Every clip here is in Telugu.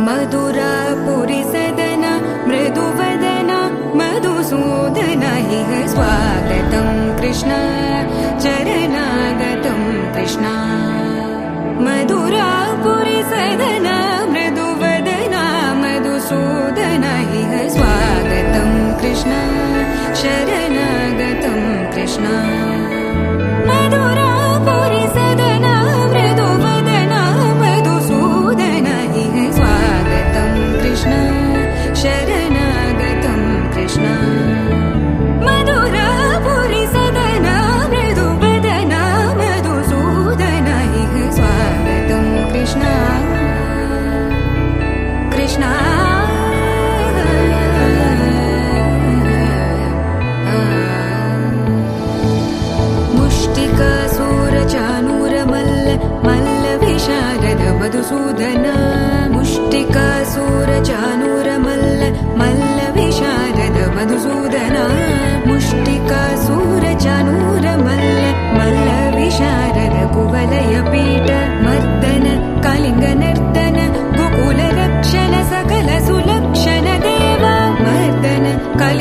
मधुरापुरी सदना मृदुवदना मधुसूदन इह स्वागतं कृष्ण चरणागतं कृष्ण मधुरापुरी सदना मृदुवदना मधुसूदन इह स्वागतं कृष्ण शरणागतं कृष्ण मधुरापुरी सदना मृदुवदना मधुसूदन इह स्वागतं कृष्ण शरणागतं कृष्ण मधुरापुरी सदना मृदुवदना मधुसूदन इह स्वागतं कृष्ण कृष्ण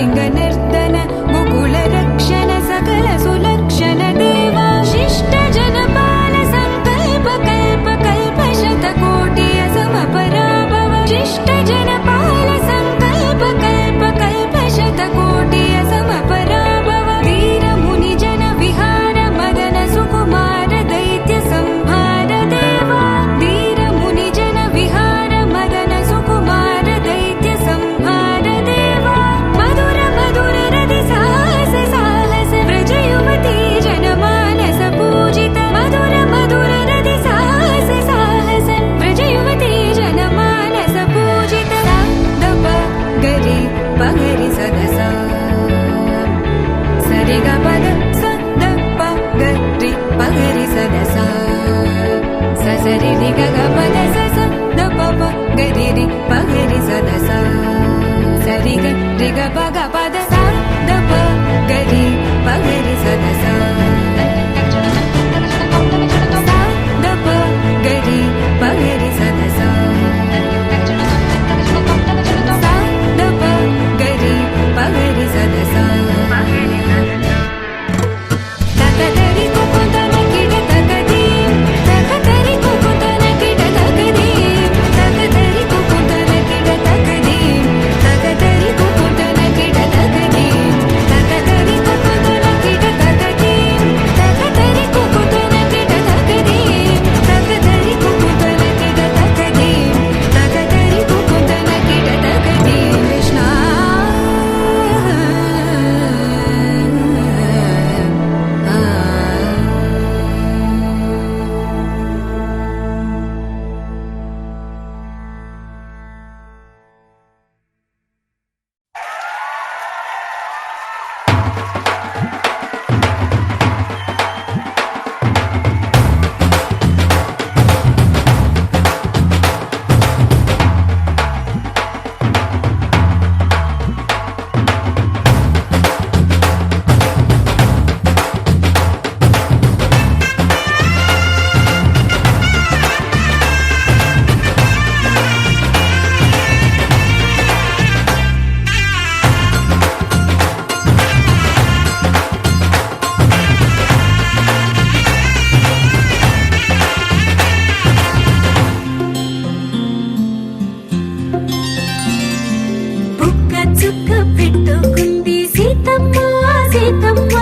गोपिकालिङ्ग निर्दन गोकुल रक्षण सकल सुलक्षण देवा शिष्ट जनपाल संकल्प कल्प कल्प शतकोटि असमपराभव शिष्ट जनपाल संकल्प कल्प कल्प शतकोटि असमपराभव वीर मुनि जन विहार मदन सुकुमार दैत्य संहार देवा वीर मुनि जन विहार मदन सुकुमार दैत्य संहार देवा मधुर मधुर रति साहस साहस व्रज युवती जनमानस पूजित मधुर मधुर रति साहस साहस व्रज युवती जनमानस पूजित दप गरि पगरि सदसा सरि ग पद स द प गरि पगरि सदसा स सरि रि ग ग पद स स द प प गरि रि पगरि सदसा सरि ग रि ग प ग पद स द प गरि पगरि सदसा स द प गरि पगरि सदसा स द प गरि पगरि सदसा तकदरि कुकुतन किट तकदी तकदरि कुकुतन किट तकदी तकदरि कुकुतन किट तकदी तकदरि कुकुतन किट तकदी तकदरि कुकुतन किट तकदी तकदरि कुकुतन किट तकदी तकदरि कुकुतन किट तकदी तकदरि कुकुतन किट तकदी कृष्ण బుక్క చుక్క పెట్టుకుంది సీతమ్మ సీతమ్మ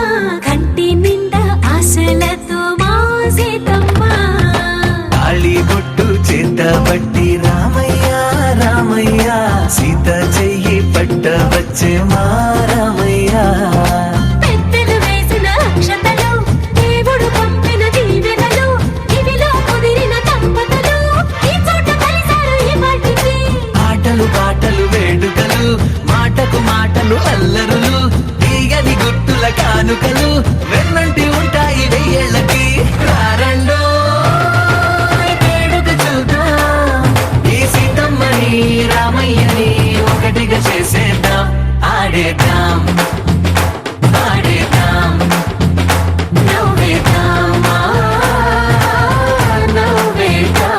కంటి నిండా ఆశలతో మా సీతమ్మ తాళిబొట్టు చేతబట్టి రామయ్య రామయ్య సీత చెయ్యి పట్ట వచ్చే మా రామయ్య పెద్దలు వేసిన అక్షతలు దేవుడు పంపిన దీవెనలు ఇవిలో కుదిరిన దంపతులు ఈ చోట కలిశారు ఈ పాటికి ఆటలు పాటలు వేడుకలు మాటకు మాటలు అల్లరులు తీయని గుర్తుల కానుకలు వెన్నంటి ఉంటాయి వెయ్యేళ్ళకి రారండో వేడుక చూద్దాం ఈ సీతమ్మని రామయ్యని ఒకటిగా చేసేద్దాం ఆడేద్దాం ఆడేద్దాం నవ్వేద్దాం నవ్వేద్దాం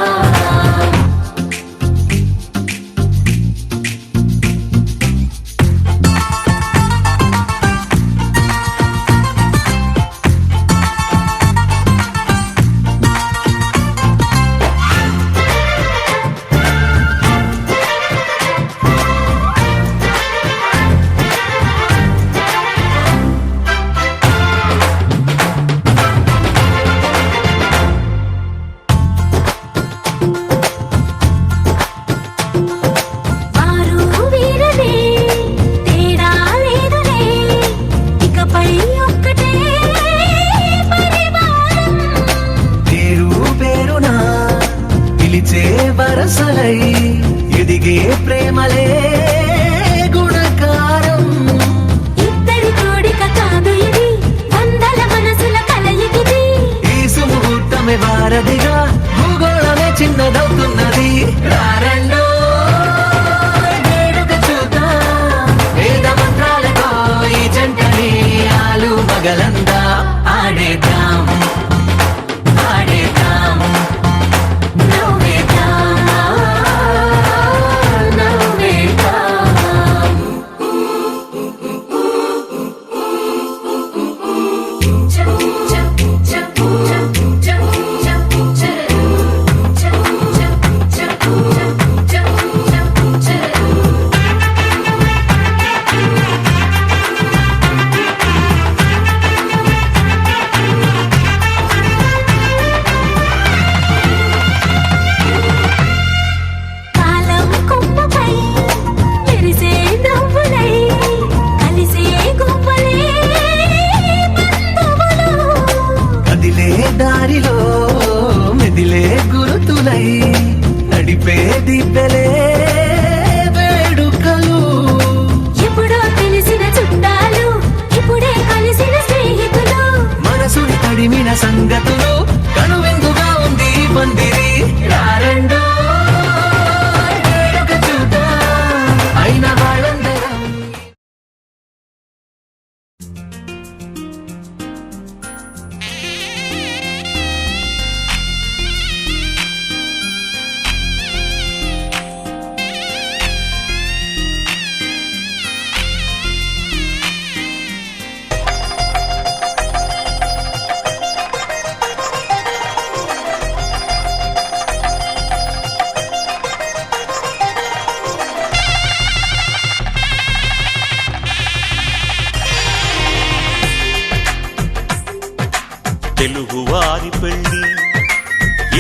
తెలుగువారి పెళ్ళి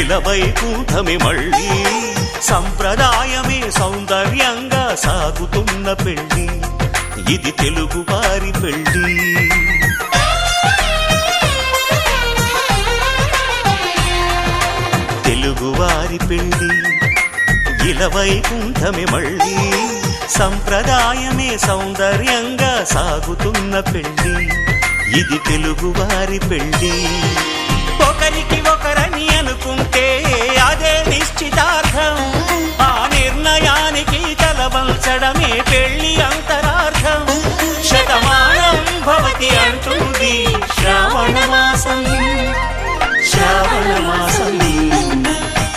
ఇలవైకుంఠమే మళ్ళీ సంప్రదాయమే సౌందర్యంగా సాగుతున్న పెళ్ళి ఇది తెలుగువారి పెళ్ళి తెలుగువారి పెళ్ళి ఇలవైకుంఠమే మళ్ళీ సంప్రదాయమే సౌందర్యంగా సాగుతున్న పెళ్ళి ఇది తెలుగువారి పెళ్ళి ఒకరికి ఒకరని అనుకుంటే అదే నిశ్చితార్థం ఆ నిర్ణయానికి తలవంచడమే పెళ్లి అంతరార్థం శతమానం భవతి అంటుంది శ్రావణ మాసం శ్రావణ మాసం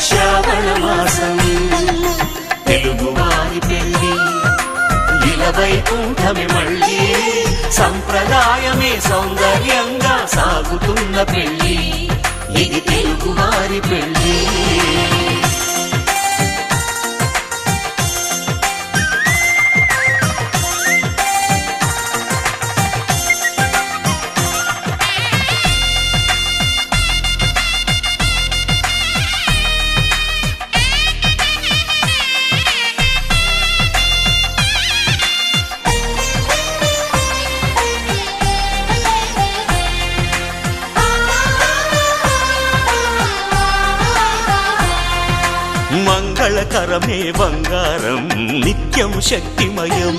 శ్రావణ మాసం తెలుగువారి పెళ్ళి ఇలవైకుంఠమే మళ్ళీ సంప్రదాయమే సౌందర్యంగా సాగుతున్న పెళ్ళి ఇది తెలుగువారి పెళ్ళి మంగళకరమే బంగారం నిత్యం శక్తిమయం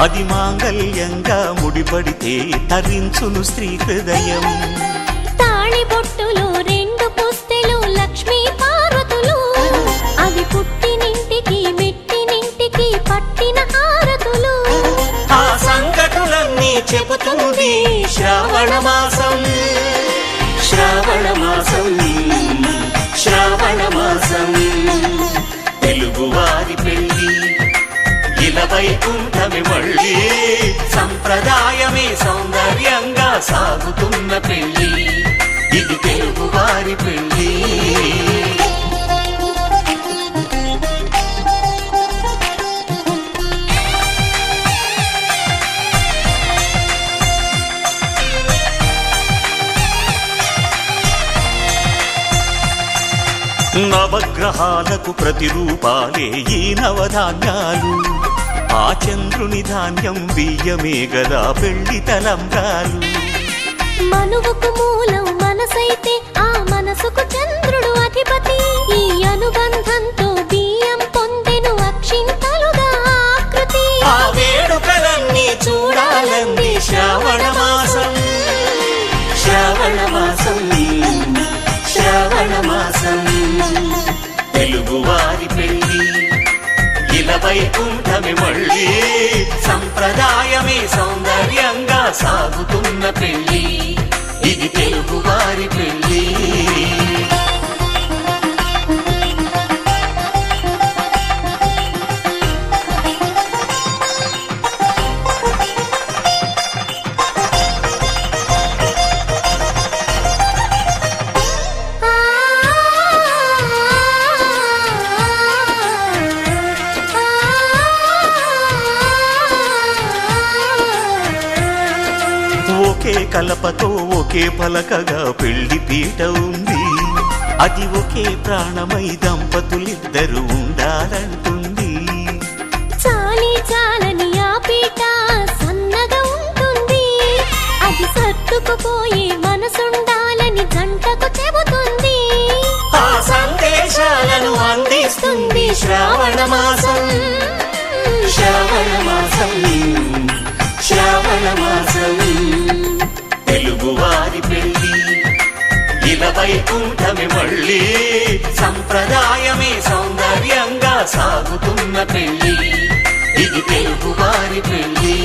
అది మాంగళ్యంగా ముడిపడితే తరించును స్త్రీ హృదయం తాళి బొట్టులో రెండు పుస్తెలు లక్ష్మీ పార్వతులు అవి పుట్టినింటికి మెట్టినింటికి పట్టిన హారతులు ఆ సంగతులన్నీ చెబుతుంది శ్రావణ మాసం శ్రావణ మాసం శ్రావణ మాసం తెలుగువారి పెళ్ళి ఇలవైకుంఠమే మళ్ళీ సంప్రదాయమే సౌందర్యంగా సాగుతున్న పెళ్ళి ఇది తెలుగువారి పెళ్ళి నవగ్రహాలకు ప్రతిరూపాలే ఈ నవధాన్యాలు ఆ చంద్రుని ధాన్యం బియ్యమే గదా పెళ్లి తలంబ్రాలు మనువుకు మూలం మనసైతే ఆ మనసుకు చంద్రుడు అధిపతి ఈ అనుబంధంతో బియ్యం పొందెను అక్షింతలుగా ఆకృతి ఆ వేడుకలన్నీ చూడాలంది శ్రావణ మాసం శ్రావణ మాసం శ్రావణ మాసం తెలుగువారి పెళ్ళి ఇలవైకుంఠమే మళ్ళీ సంప్రదాయమే సౌందర్యంగా సాగుతున్న పెళ్ళి ఇది తెలుగువారి పెళ్ళి ఒకే కలపతో ఒకే పలకగా పెళ్లి పీట ఉంది అది ఒకే ప్రాణమై దంపతులిద్దరు ఉండాలంటుంది చాలి చాలని ఆ పీట సన్నగా ఉంటుంది అది సర్దుకుపోయే మనసుండాలని జంటకు చెబుతుంది ఆ సందేశాలను అందిస్తుంది శ్రావణ మాసం శ్రావణ మాసం శ్రావణ మాసం తెలుగువారి పెళ్ళి ఇలవైకుంఠమే మళ్ళీ సంప్రదాయమే సౌందర్యంగా సాగుతున్న పెళ్ళి ఇది తెలుగువారి పెళ్ళి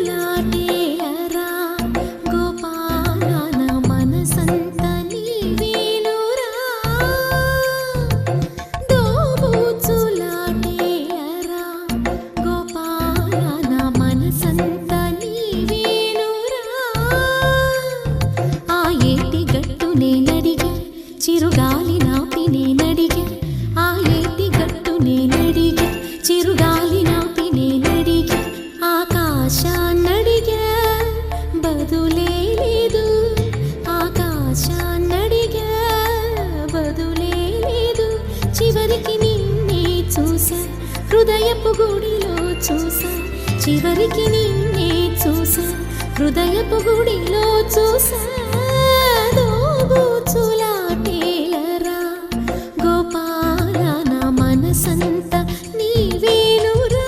దోబూచులాటేలరా హృదయపు గుడిలో చూసా, చివరికి నిన్నే చూసా, హృదయపు గుడిలో చూసా. దోబూచులాటేలరా గోపాల, నా మనసంతా నీవేనురా.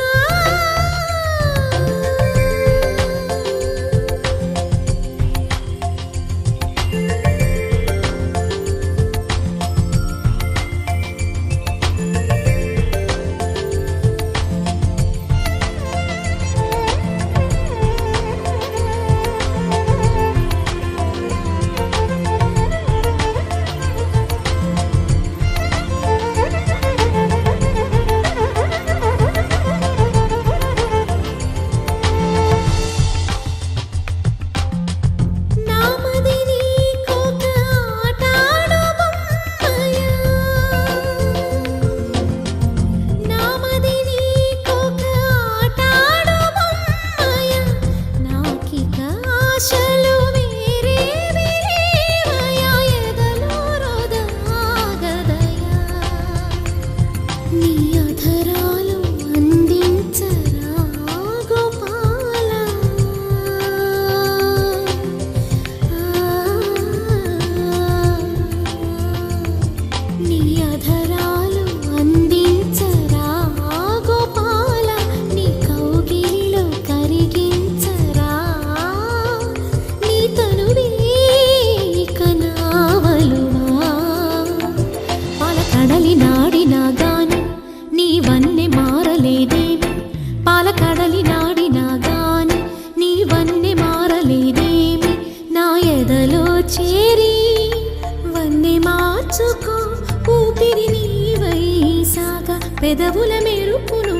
పెదవుల మెరుపును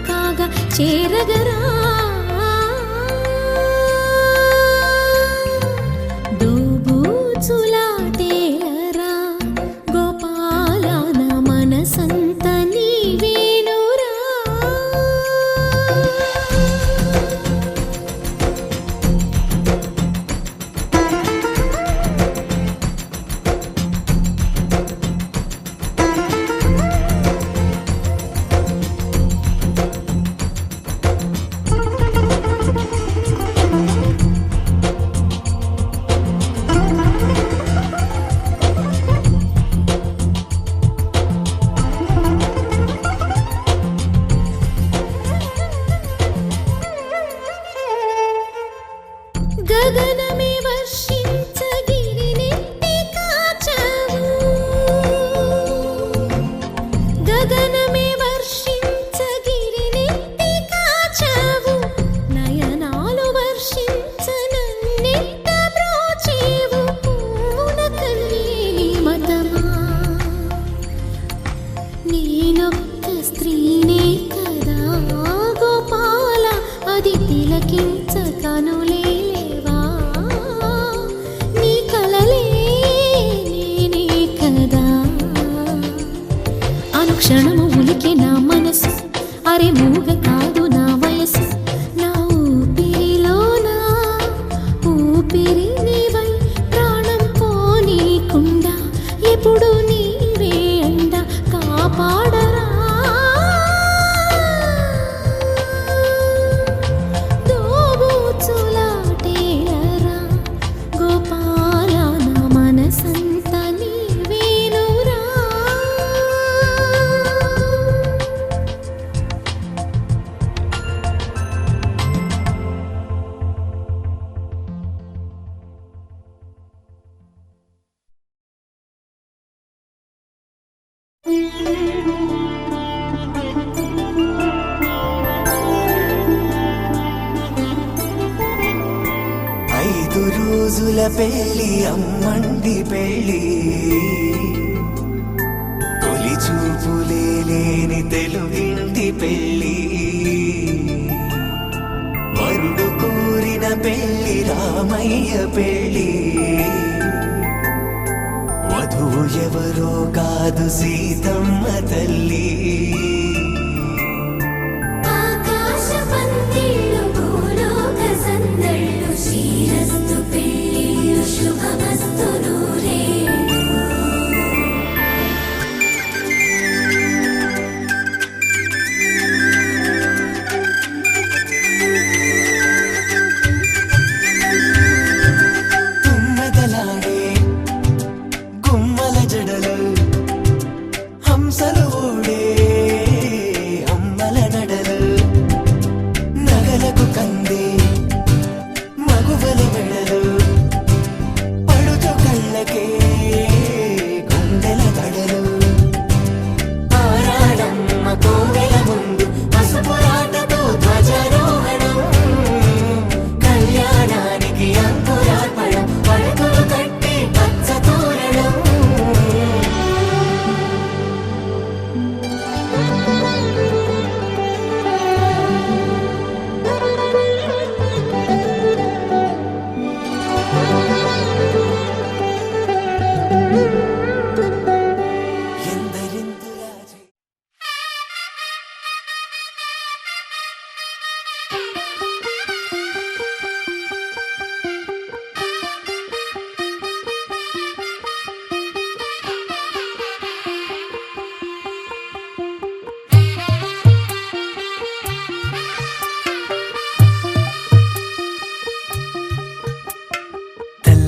కాగా చేరగరా. దోబూచులాటేలరా గోపాల, నా మనసంత నీవేనురా. గగనమే వర్షించగిరినెత్తి కాచావు, గగనమే వర్షించగిరినెత్తి కాచావు, నయనాలు వర్షించనన్నెట్ట బ్రోచేవు. పూల కల్లేని మతమా, నేనొక్క స్త్రీనే కదా గోపాల, అది తిలకించ కనులే క్షణము ఉలికే నా మనసు, అరే మూగ కాదు నా వయసు. నా ఊపిరిలోనా ఊపిరి నీవై, ప్రాణం పోనీకుండా ఎప్పుడు నీవే అండ కాపాడరా. దోబూచులాటేలరా గోపాల, నా మనసంత నీవేనురా. ఐదు రోజుల పెళ్లి అమ్మండి పెళ్లి, తొలి చూపులే లేని తెలుగింటి పెళ్లి, వరుడు కోరిన పెళ్లి రామయ్య పెళ్లి, వధువు ఎవరో కాదు సీతమ్మ తల్లి.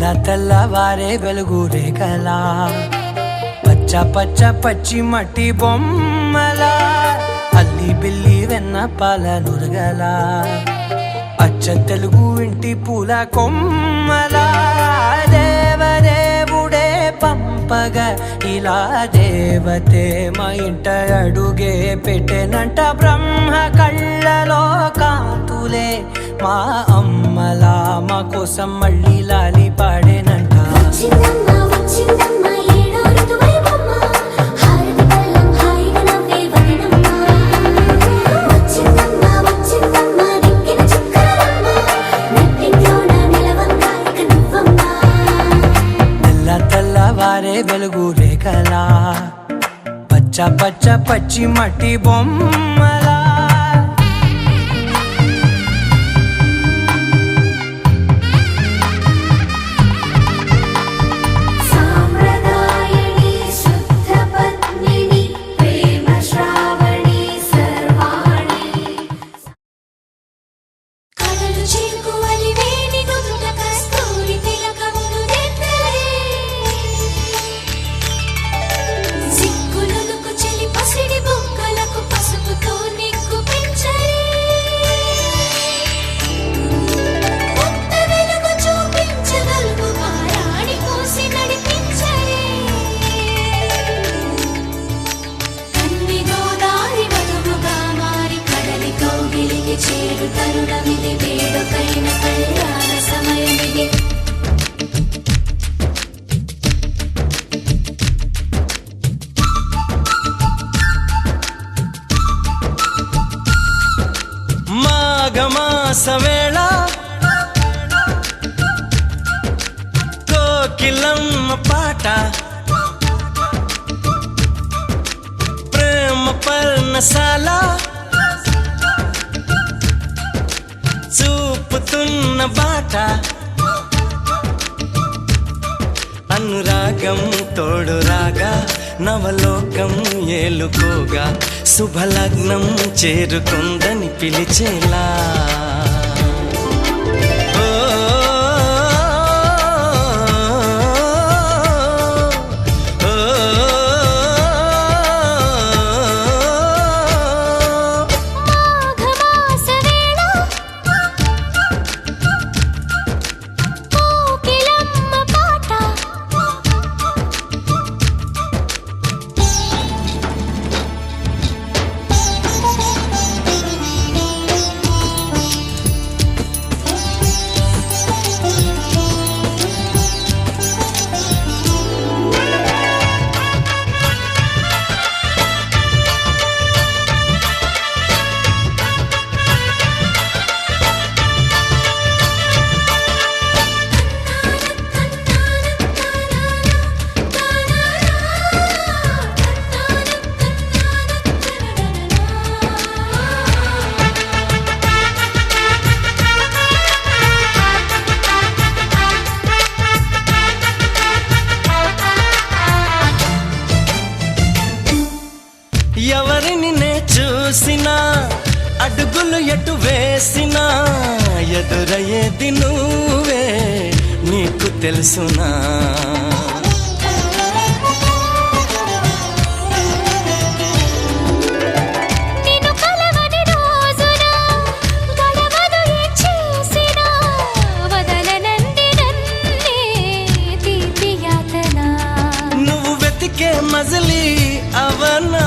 తెల్ల తెల్లవారే వెలుగు రేఖలా పచ్చ పచ్చ పచ్చి మట్టి బొమ్మలా అల్లి బిల్లి వెన్న పాల నురగలా అచ్చ తెలుగు ఇంటి పూల కొమ్మలా దేవదేవుడే పంపగా ఇలా దేవతే మా ఇంట అడుగే పెట్టెనంట బ్రహ్మ కళ్ళలో కాంతులే మా అమ్మలా మా కోసం మళ్ళీ లాలి పాడేనంట తెల్లవారే వెలుగు రేఖలా పచ్చ పచ్చ పచ్చి మట్టి బొమ్మలా మాఘమాసవేళ కోకిలమ్మ పాట ప్రేమ పర్ణశాల చూపుతున్న బాట అనురాగం తోడు రాగా నవలోకం ఏలుకోగా శుభలగ్నం చేరుకుందని పిలిచేలా ఎవరిని నే చూసినా అడుగులు ఎటు వేసినా ఎదురయ్యేది నువ్వే నీకు తెలుసునా నువ్వు వెతికే మజిలీ అవనా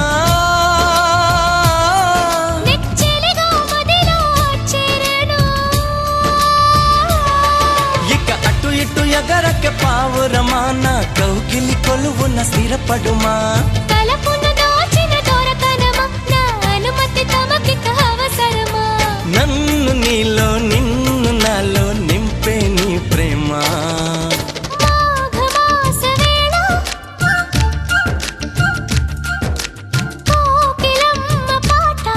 ఎగరక పావురమాన కౌగిలి కొలువున స్థిరపడుమా తలపున దాచిన దొరకనమా నా అనుమతి తమకిక అవసరమా నన్ను నీలో నిన్ను నాలో నింపే నీ ప్రేమ మాఘమాసవేళ కోకిలమ్మ పాట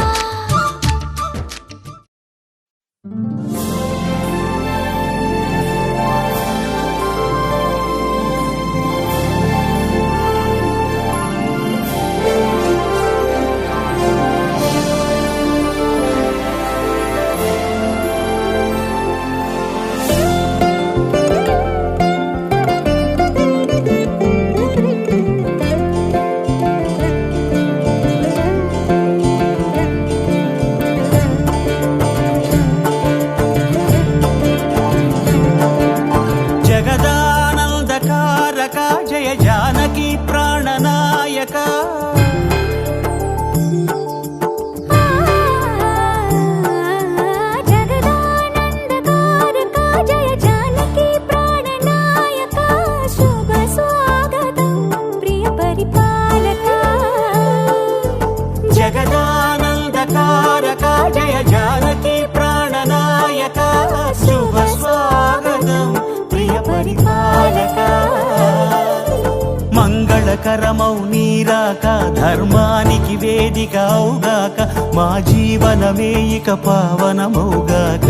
మంగళకరమౌ నీరాక ధర్మానికి వేదిక అవుగాక మా జీవనమే ఇక పావనమౌగాక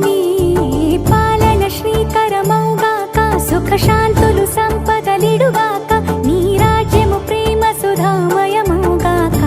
నీ పాలన శ్రీకరమౌగాక సుఖ శాంతులు సంపదలిడుగాక నీ రాజ్యము ప్రేమ సుధామయమౌగాక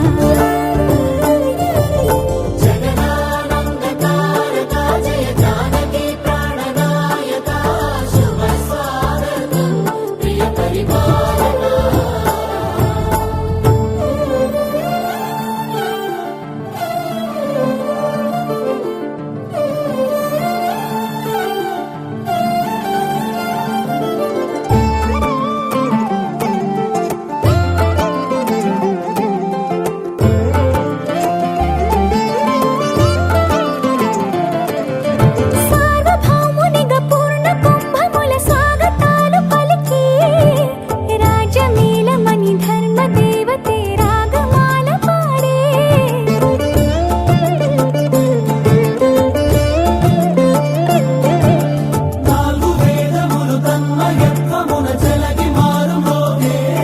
సార్వభౌమునిగా పూర్ణ కుంభముల స్వాగతాలు పలికి రాజమేళమణి ధర్మ దేవతే రాగమాల పాడే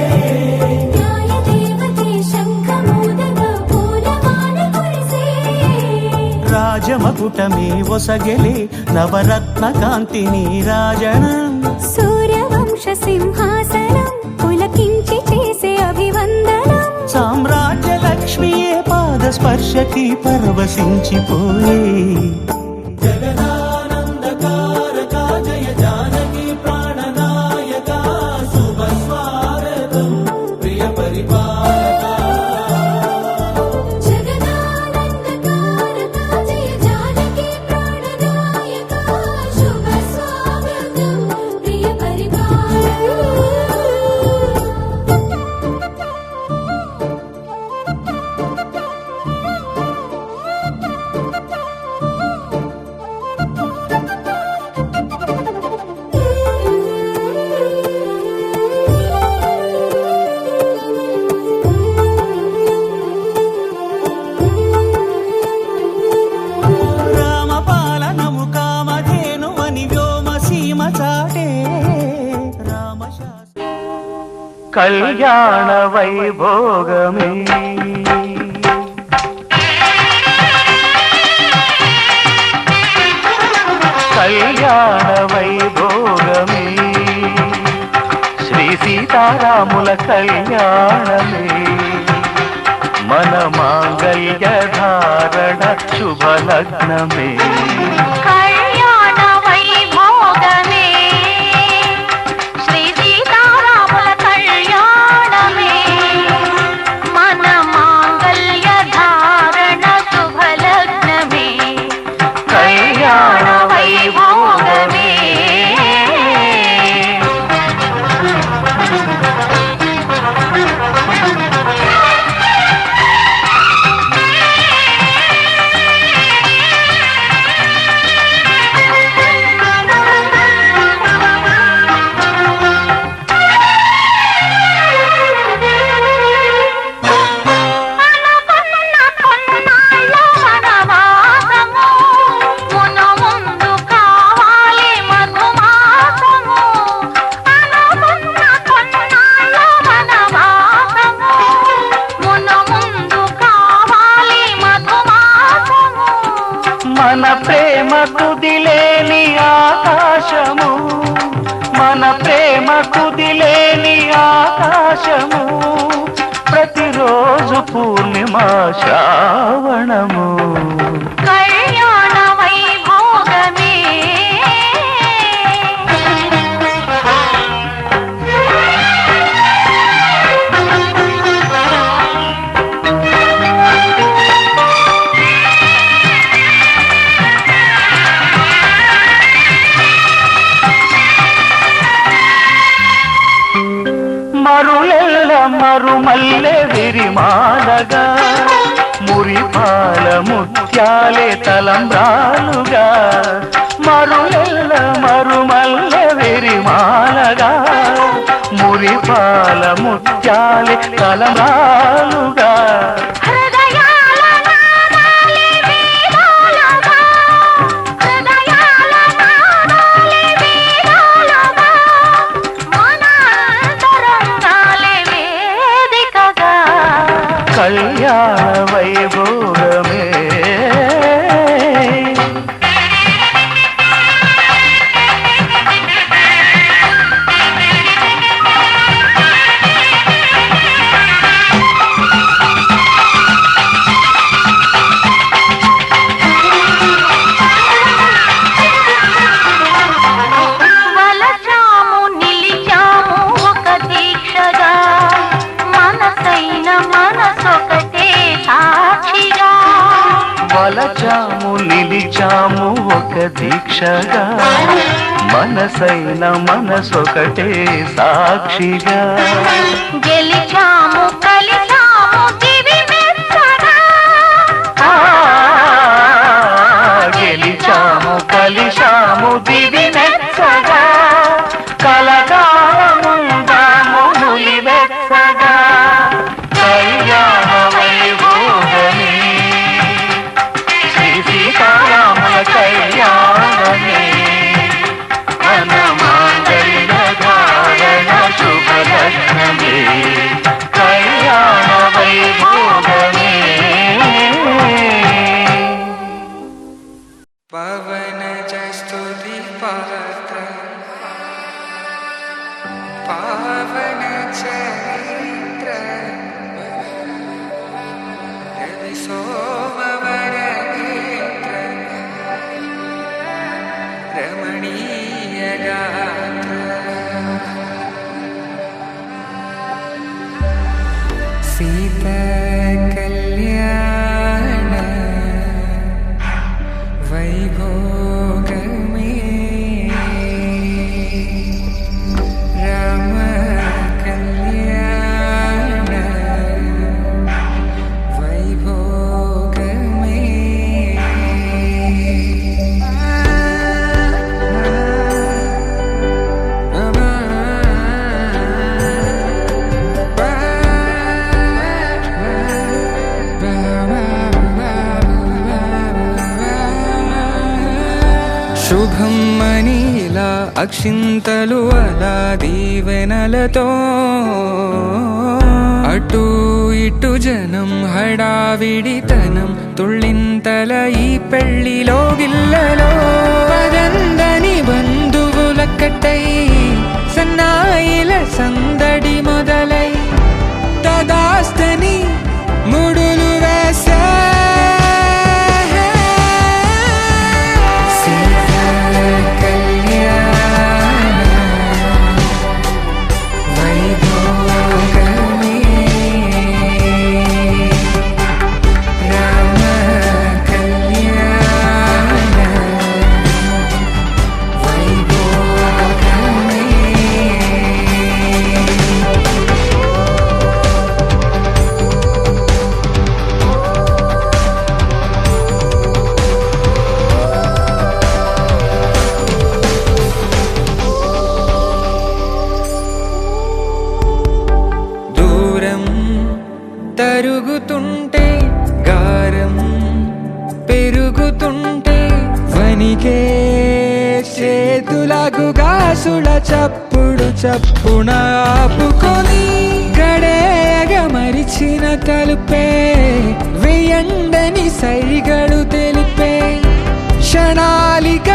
న్యాయ దేవతే శంఖమూదగా పూలమాల కురిసే రాజమకుటమే ఒసగెలే నవరత్న కాంతిని రాజనం సూర్యవంశ సింహాసనం పులకించి చేసే అభివందనం సామ్రాజ్య లక్ష్మియే పాద స్పర్శకి పరవశించిపోయే జగదానందకారక జయ జానకి ప్రాణనాయక శుభ స్వాగతం ప్రియ రామపాలనము కామధేనువని వ్యోమ సీమ చాటే రామశాస్త్ర కళ్యాణ వైభోగమే కళ్యాణ వైభోగమే శ్రీ సీతారాముల కళ్యాణమే మన మాంగళ్య ధారణ శుభలగ్నమే కళ్యాణ వైభోగమే శ్రీ సీతారాముల కళ్యాణమే మన మాంగళ్య ధారణ శుభలగ్నమే కళ్యాణ వైభోగమే అనుకున్న కొన్నాళ్ళ వనవాసము మున ముందు కావాలి మధుమాసము అనుకున్న కొన్నాళ్ళ వనవాసము మున ముందు కావాలి మధుమాసము మన ప్రేమ కుదిలేని ఆకాశము మన ప్రేమ కుదిలేని ఆకాశము ప్రతిరోజు పూర్ణిమ శ్రావణము కళ్యాణ వైభోగమే మరులెల్ల మరుమల్లె విరిమాలగా మురిపాల ముత్యాలే తలంబ్రాలుగా మరులెల్ల మరుమల్లె విరిమాలగా మురిపాల ముత్యాలే తలంబ్రాలుగా హృదయాల నాదాలి వేదాలుగా హృదయాల నాదాలి వేదాలుగా మనందరం వలచాము నిలిచాము ఒక దీక్షగా మనసైన మనసొకటే సాక్షిగా గెలిచాము కలిచాము దివి మెచ్చగా గెలిచాము కలిశాము దివి మెచ్చగా కలకాలముందాము నులి వెచ్చగా కళ్యాణ వైభోగమే శ్రీ సీతారాముల కళ్యాణమే మన మాంగళ్య ధారణ శుభలగ్నమే కళ్యాణ వైభోగమే పవన జస్తుతి పాత్ర పావన చరిత్ర రవి సోమవర నేత్ర రమణీయ గాత్ర సీత కళ్యాణ వైభోగమే రామ కళ్యాణ వైభోగమే శుభం మనీలా అక్షింతలు అలా దీవెనలతో అటు ఇటు జనం హడావిడితనం తుళ్ళింతల ఈ పెళ్లిలో గిల్లలో పదందని బంధువులక్కటై సన్నాయిల సందడి మొదలై తదాస్తని ముడులు వేసే తరుగుతుంటే గారం పెరుగుతుంటే వనికే చేతులకు గాసుల చప్పుడు చప్పున ఆపుకొని గడేగ మరిచిన తలుపే వేయండని సైగడు తెలిపే క్షణాలిక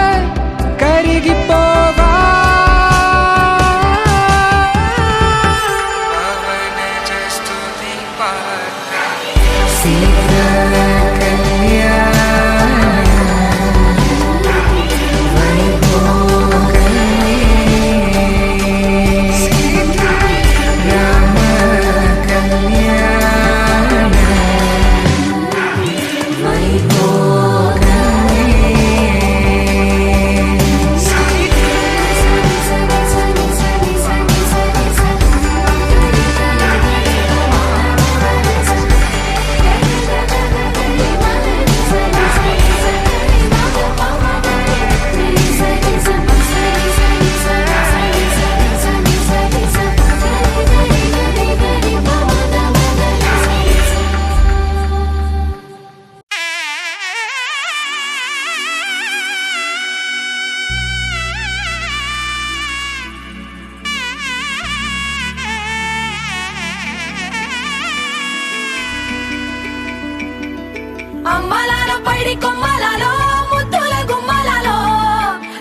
కరిగిపోవా అమ్మలాలో పైడి కొమ్మలలో ముద్దుల గుమ్మలలో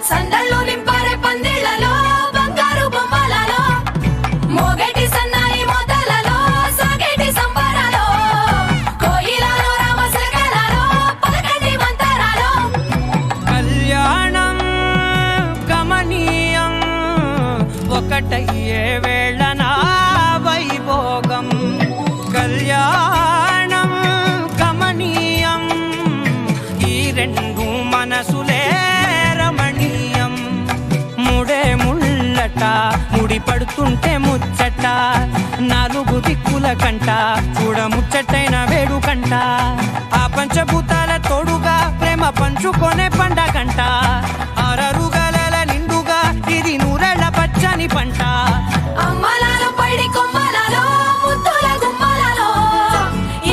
సందళ్ళు నింపారే పందిళ్లలో బంగారు బొమ్మలలో మోగటి సన్నాయి మొదలలో సాగేటి సంబరాలో కోయిలలో రామశకలలో పలకటి మంతరాలో కళ్యాణం గమనీయం ఒకటయ్యే వేళ నా వైభోగం కళ్యాణం గమనీయం రెండు మనసులే రమణీయం ముడే ముళ్ళట ముడి పడుతుంటే ముచ్చట నాలుగు దిక్కుల కంట చూడ ముచ్చటైన వేడుకంట ఆ పంచభూతాల తోడుగా ప్రేమ పంచుకొనే పండగంట ఆరరుగల నిండుగా ఇది నూరెళ్ళ పచ్చని పంట అమ్మలాలో పడి కొమ్మలలో ముద్దుల గుమ్మలలో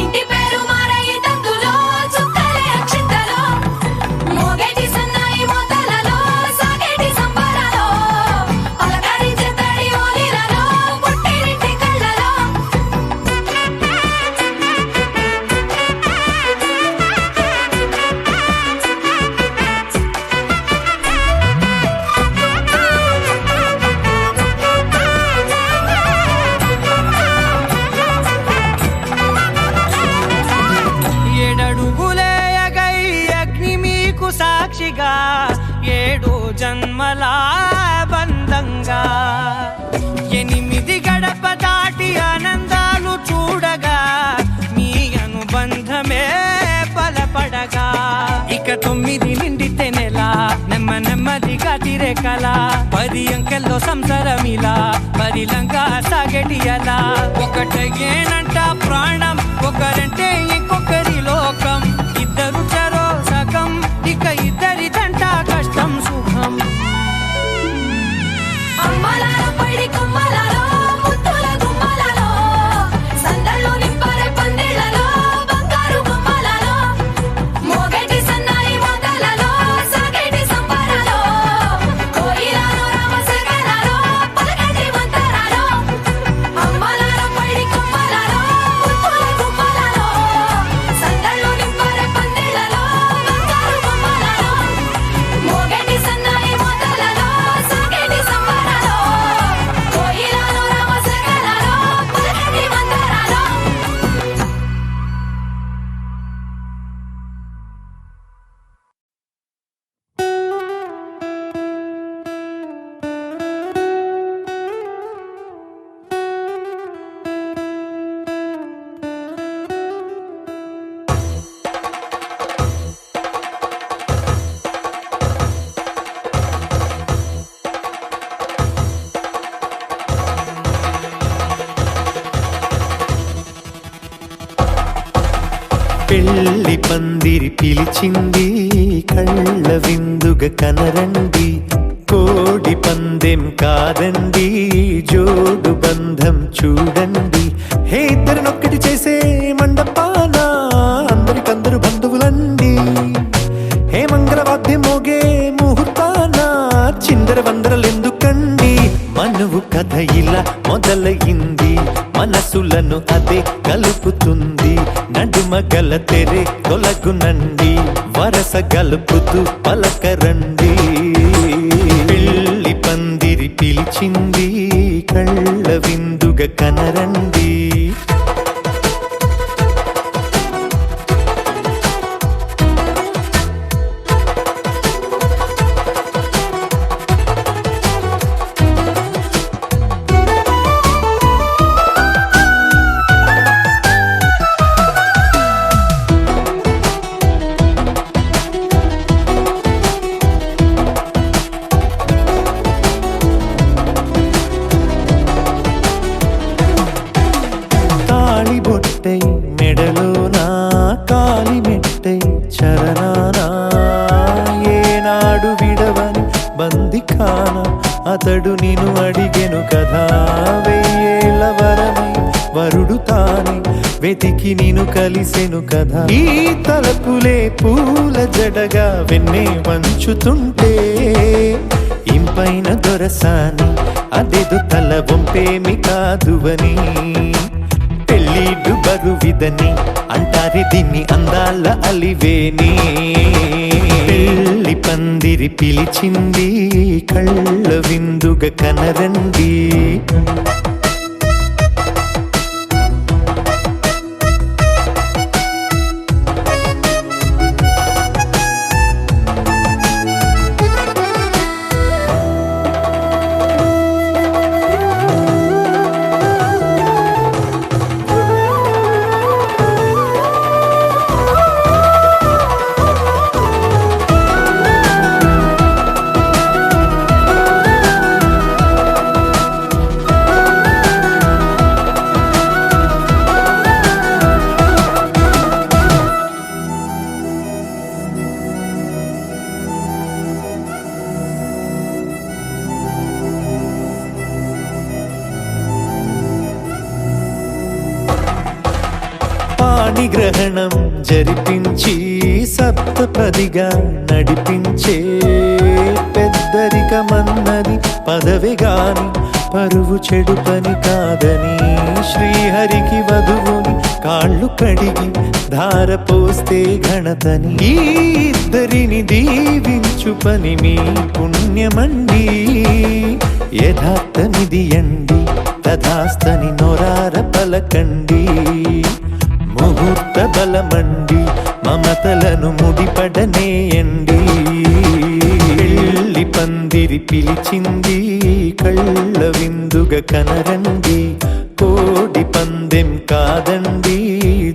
ఇంటి పేరు మారయి తందులో చుక్కలే అక్షింతలో మోగేటి సన్నాయి మోతలలో సాగేటి సంబరాలో పలకరించే తడి ఓలిలలో పుట్టినింటి కళ్ళలో ఏడడుగులేయగై అగ్ని మీకు సాక్షిగా ఏడు జన్మల బంధంగా ఎనిమిది గడప దాటి ఆనందాలు చూడగా మీ అనుబంధమే బలపడగా ఇక 9 నిండితే నెల నెమ్మదిగా తిరేకల 10 అంకెల్లో సంసారమిలా పరిలంగా సాగటి అలా ఒకటేనంట ప్రాణం ఒకరంటే ఇంకొకరి లోకం ఇద్దరు చరో సగం ఇక ఇద్దరిదంట కష్టం సుఖం అమ్మలాలో పడి కొమ్మలలో ముద్దుల గుమ్మలలో సందళ్ళు నింపరే పందిళ్ళలో బంగారు గుమ్మలలో మోగేటి సన్నాయి మోతలలో సాగేటి సంబరాలో కోయిలలో రామసగలలో పలకటి మంతరాలో అమ్మలాలో పడి కొమ్మలలో ముద్దుల గుమ్మలలో సందళ్ళు నింపరే పందిళ్ళలో బంగారు గుమ్మలలో మోగేటి సన్నాయి మోతలలో సాగేటి సంబరాలో కోయిలలో రామసగలలో పలకటి మంతరాలో పెళ్లి పందిరి పిలిచింది కళ్ళ విందుగా కనరండి కోడి పందెం కాదండి జోడు బంధం చూడండి హే ఇద్దరినొక్కటి చేసే మండపాన అందరికందరు బంధువులండి హే మంగళవాద్యం మోగే ముహూర్తాన చిందర వందరలెందుకండి మనువు కథ ఇలా మొదలయింది మనసులను అదే కలుపుతుంది నడుమ గల తెరే తొలగునండి వరస గలుపుతూ పలకరండి పెళ్లి పందిరి పిలిచింది కళ్ళ విందుగా కనరండి బొట్టై మెడలోనా కాలి మెట్టై చరణానా ఏనాడు విడవని బందిఖాన అతడు నిన్ను అడిగెను కదా వెయ్యేళ్ళ వరమై వరుడు తానే వెతికి నిన్ను కలిసెను కదా ఈ తలపులే పూల జడగా వెన్నే వంచుతుంటే ఇంపైన దొరసాని అదేదో తల వంపేమి కాదువని పెళ్ళిడు బరువిదని అంటారే దీన్ని అందాల అలివేని పెళ్లి పందిరి పిలిచింది కళ్ళ విందుగా కనరండి పాణిగ్రహణం జరిపించి సప్తపదిగా నడిపించే పెద్దరికమన్నది పదవి గాని పరువు చెడు పని కాదని శ్రీహరికి వధువుని కాళ్ళు కడిగి ధార పోస్తే ఘనతని ఈ ఇద్దరిని దీవించు పని మీ పుణ్యమండి యథార్థమిది అండి తథాస్తని నొరార పలకండి ముహూర్త బలమండి మమతలను ముడిపడనేయండి పెళ్లి పందిరి పిలిచింది కళ్ళ విందుగా కనరండి కోడి పందెం కాదండి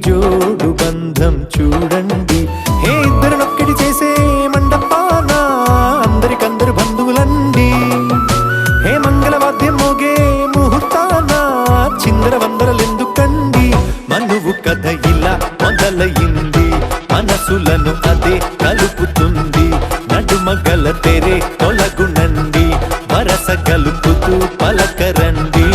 జోడు బంధం చూడండి హే ఇద్దరినొక్కటి చేసే మండపాన అందరికందరు బంధువులండి హే మంగళవాద్యం మోగే ముహూర్తాన చిందర వందరలెందుకండి మనువు కథ ఇలా మొదలయింది మనసులను అదే కలుపుతుంది నడుమగల తెరే తొలగునండి వరస కలుపుతూ పలకరండి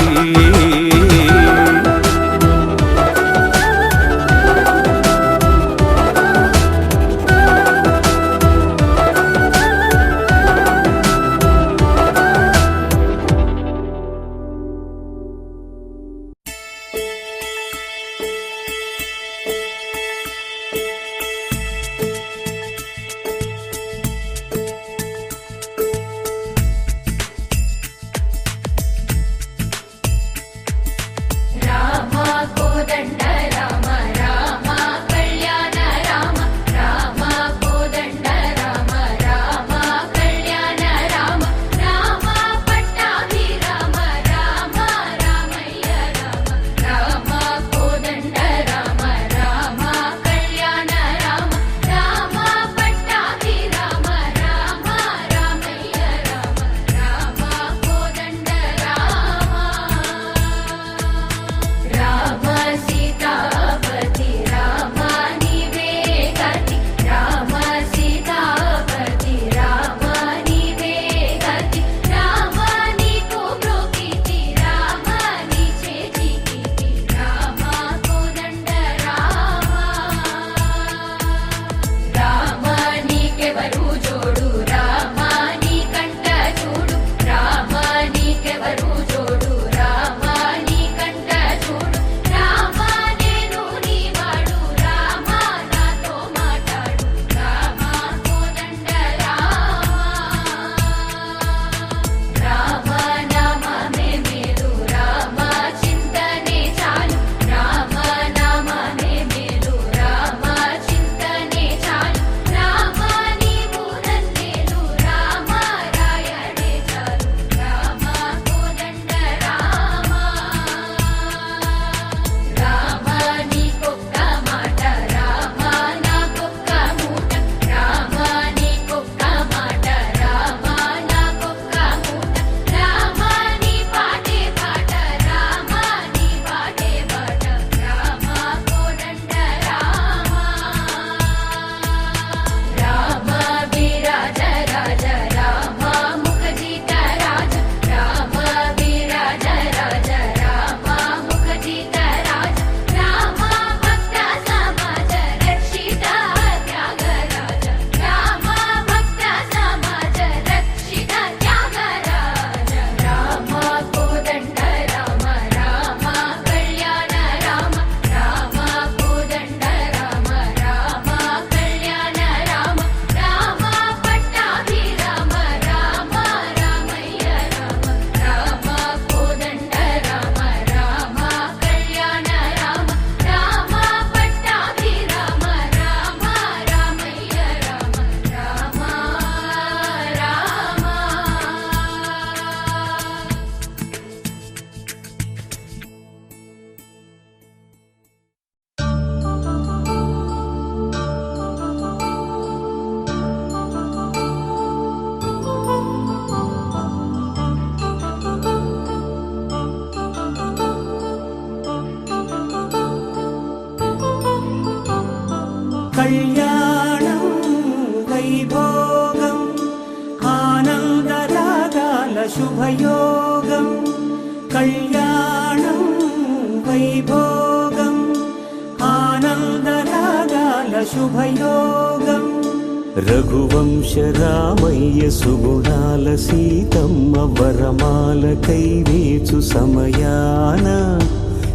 కళ్యాణం వైభోగం ఆనందరాగాల శుభయోగం కళ్యాణం వైభోగం ఆనంద శుభయోగం రఘువంశ రామయ్య సుగుణాల సీతమ్మ వరమాల కైవేచు సమయాన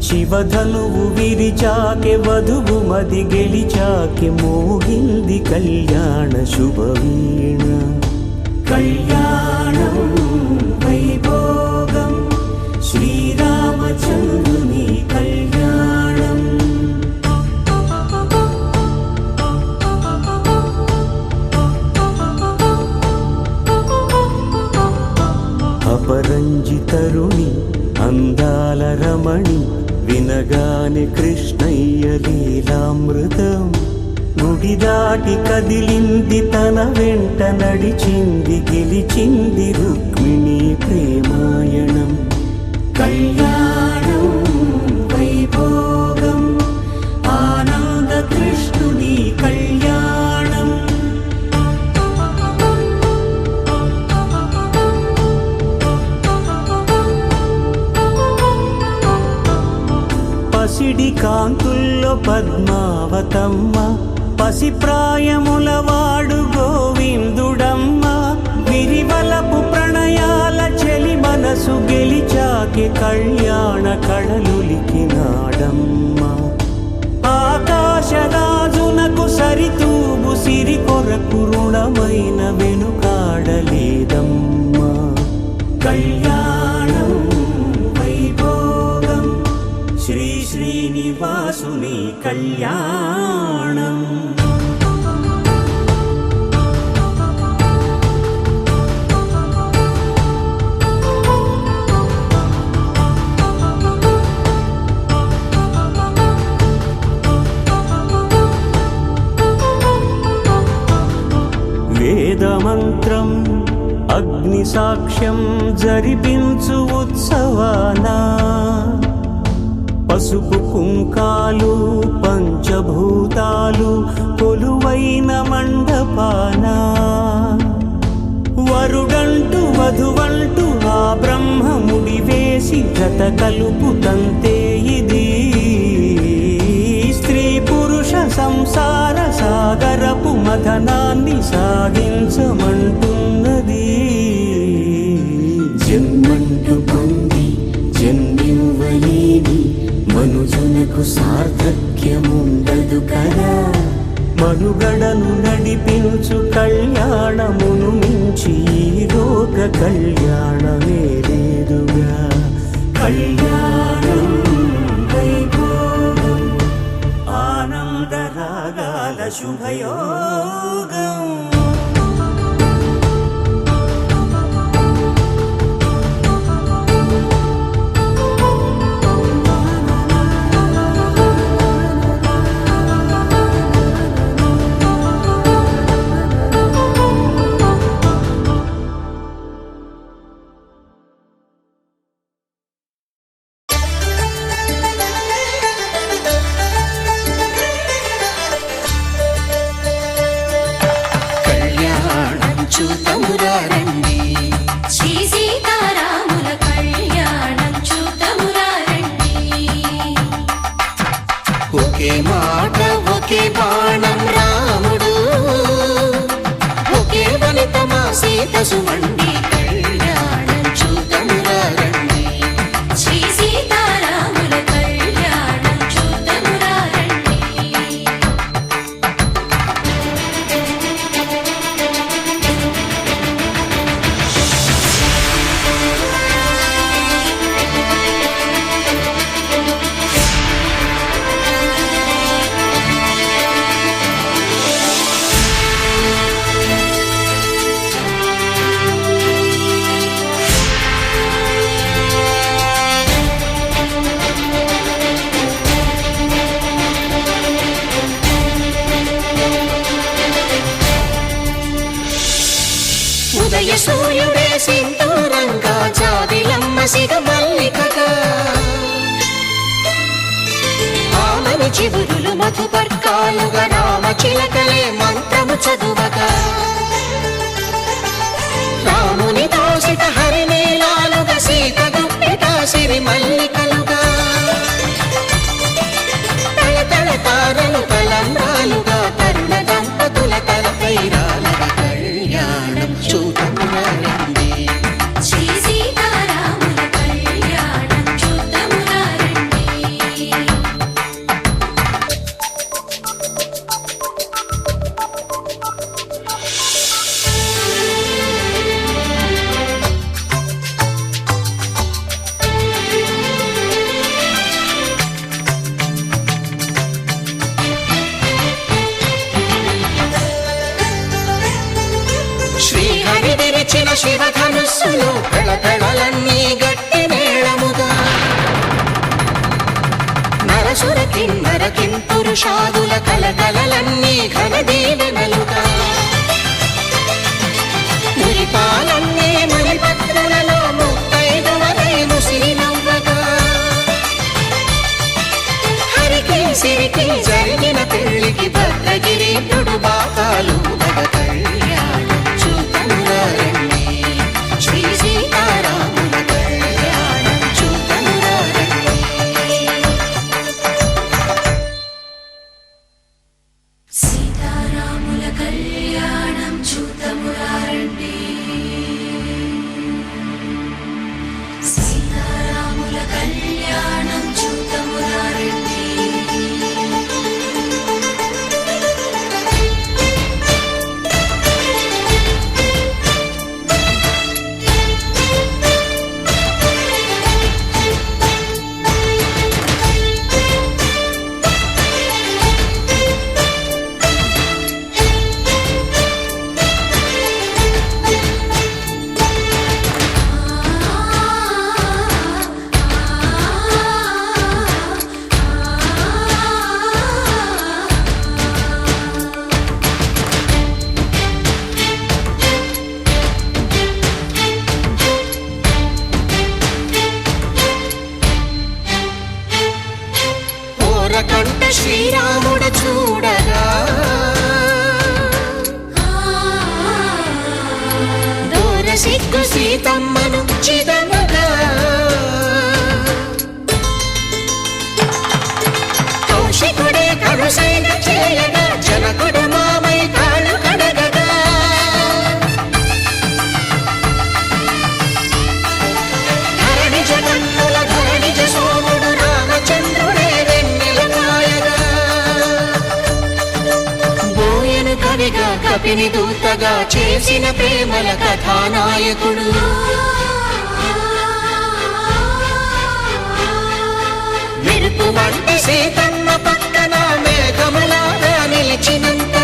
శివధనువు విరిచాకె వధువు మది గెలిచాకె మోగింది కళ్యాణ శుభవీణ కళ్యాణం వైభోగం శ్రీరామచంద్రుని కళ్యాణం అపరంజి తరుణి అందాల రమణి వినగానే కృష్ణయ్య లీలామృతం గుడి దాటి కదిలింది తన వెంట నడిచింది గెలిచింది రుక్మిణి ప్రేమాయణం కళ్యాణం వైభోగం ఆనంద కృష్ణుని కళ్యాణం పసిడి కాంతుల్లో పద్మావతమ్మ పసిప్రాయముల వాడు గోవిందుడమ్మ విరివలపు ప్రణయాల చెలి మనసు గెలిచాకి కళ్యాణ కళలులికినాడమ్మ ఆకాశరాజునకు సరితూగు సిరి కొరకు రుణమైన వెనుకాడలేదమ్మ కళ్యాణం వైభోగం శ్రీ శ్రీనివాసుని కళ్యాణం వేదమంత్రం అగ్ని సాక్ష్యం జరిపించు ఉత్సవానా పసుపు కుంకాలు పంచభూతాలు కొలువైన మండపాన వరుడంటూ వధువంటూ ఆ బ్రహ్మముడి వేసి జత కలుపుతంతే ఇది స్త్రీ పురుష సంసార సాగరపు మథనాన్ని సాగించమంటున్నది జన్మంటు పొంది జన్మివ్వలేని మనుజునకు సార్థక్యముండదు కదా మనుగడను నడిపించు కళ్యాణమును మించి ఈ లోక కళ్యాణమే లేదుగా కళ్యాణం వైభోగం ఆనంద రాగాల శుభయోగం శ్రీ సీతారాముల కళ్యాణం చూతమురారండి ఒకే మాట ఒకే బాణం రాముడు ఒకే వనిత మా సీత సుమండి కళ్యాణం చూతమురారండి శ్రీ సీతారాముల కళ్యాణం చూతమురారండి ఉదయ సూర్యుడే సింధూరంగా జాబిలమ్మ సిగ మల్లికగా ఆమని చివురులు మధుపర్కాలుగా రామ చిలకలే మంత్రము చదువగా రాముని దోసిట హరినీలాలుగా సీత గుప్పిట సిరి మల్లికలుగా తల తల తారలు తలంబ్రాలుగా విరిచిన శివధనుస్సులో పెళపెళలన్నీ గట్టి మేళముగా నరసుర కిన్నర పురుషాదుల కలకలలన్నీ ఘన దీవెనలుగా మురిపాలన్నీ మణిపత్రులలో ముత్తైదువలై ముసిరి నవ్వగా హరికి సిరికి జరిగిన పెళ్లికి భద్రగిరి బాకాలు కళ్యాణం చూతమురారండి శ్రీ సీతారాముల కళ్యాణం చూతమురారండి సీతారాముల కళ్యాణం చూతమురారండి సీతారాముల కళ్యాణం చూతమురారండి కంట శ్రీరాముడు చూడగా దూర సిగ్గు సీతమ్మను చిదముగా కౌశికుడే కరుసైన చేయగా జనకుడు మామై కాళ్ళు కడగగా ధరణి జగన్నుల ధరణిజ సోముడు రామచంద్రుడే కవిగా కపిని దూతగా చేసిన ప్రేమల కథానాయకుడు మెరుపు వంటి సీతమ్మ పక్కన మేఘములాగా నిలిచినంత